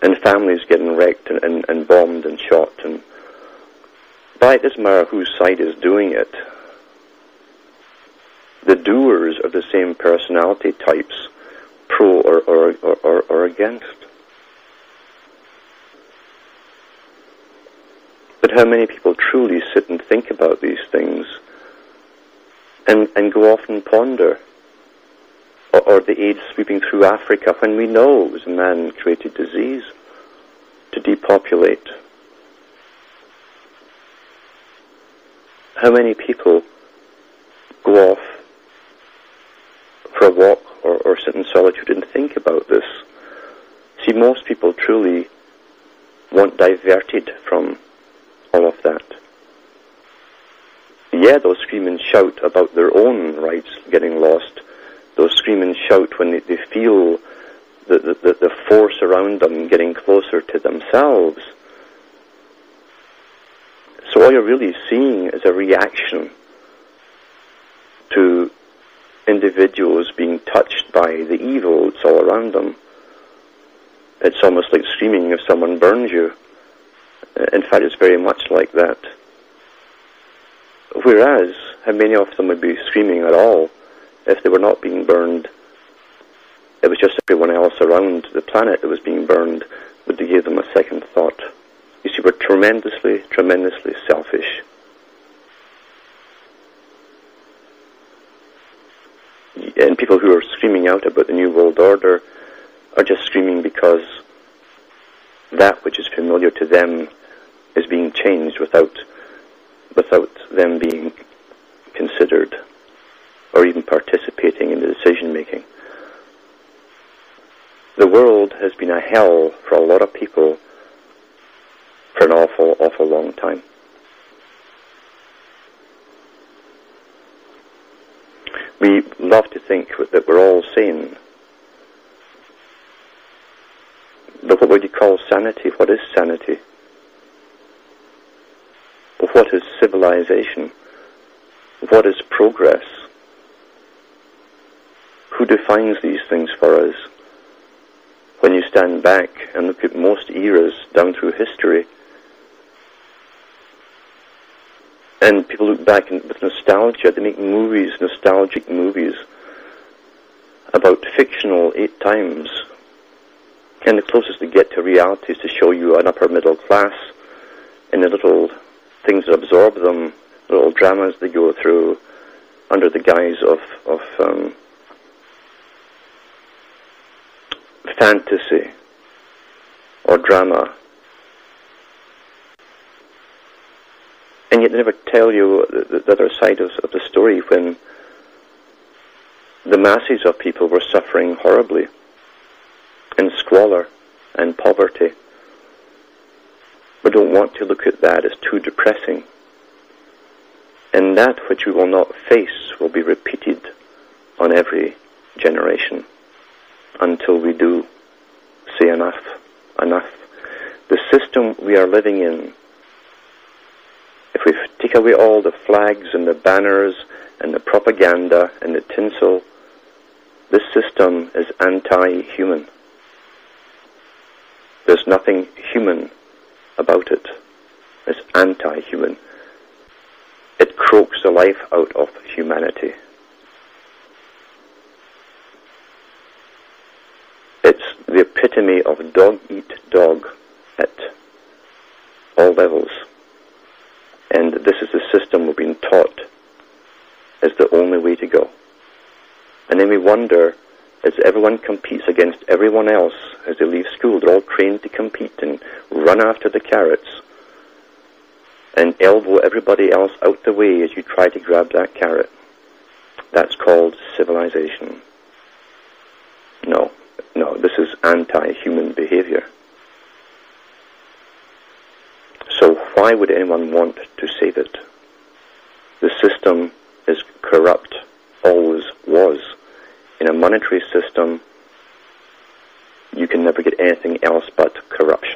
and families getting wrecked and bombed and shot. And by it doesn't matter whose side is doing it. The doers are the same personality types, pro or against. But how many people truly sit and think about these things and go off and ponder? Or the AIDS sweeping through Africa when we know it was a man-created disease to depopulate. How many people go off for a walk or sit in solitude and think about this? See, most people truly want diverted from all of that. Yeah, they'll scream and shout about their own rights getting lost. They'll scream and shout when they feel the force around them getting closer to themselves. So all you're really seeing is a reaction to individuals being touched by the evil that's all around them. It's almost like screaming if someone burns you. In fact, it's very much like that. Whereas, how many of them would be screaming at all if they were not being burned? It was just everyone else around the planet that was being burned. Would they give them a second thought? You see, we're tremendously, tremendously selfish. And people who are screaming out about the New World Order are just screaming because that which is familiar to them is being changed without them being considered or even participating in the decision-making. The world has been a hell for a lot of people for an awful, awful long time. We love to think that we're all sane. But what would you call sanity? What is sanity? What is civilization? What is progress? Who defines these things for us? When you stand back and look at most eras down through history, and people look back with nostalgia, they make movies, nostalgic movies, about fictional 8 times. And the closest they get to reality is to show you an upper middle class and the little things that absorb them, little dramas they go through under the guise of fantasy or drama. And yet they never tell you the other side of the story, when the masses of people were suffering horribly in squalor and poverty. We don't want to look at that as too depressing. And that which we will not face will be repeated on every generation until we do say enough, enough. The system we are living in, if we take away all the flags and the banners and the propaganda and the tinsel, this system is anti-human. There's nothing human about it. It's anti-human. It croaks the life out of humanity. It's the epitome of dog-eat-dog at all levels. And this is the system we're being taught is the only way to go. And then we wonder, as everyone competes against everyone else as they leave school, they're all trained to compete and run after the carrots and elbow everybody else out the way as you try to grab that carrot. That's called civilization. No, this is anti-human behavior. So why would anyone want to save it? The system is corrupt, always was. In a monetary system, you can never get anything else but corruption.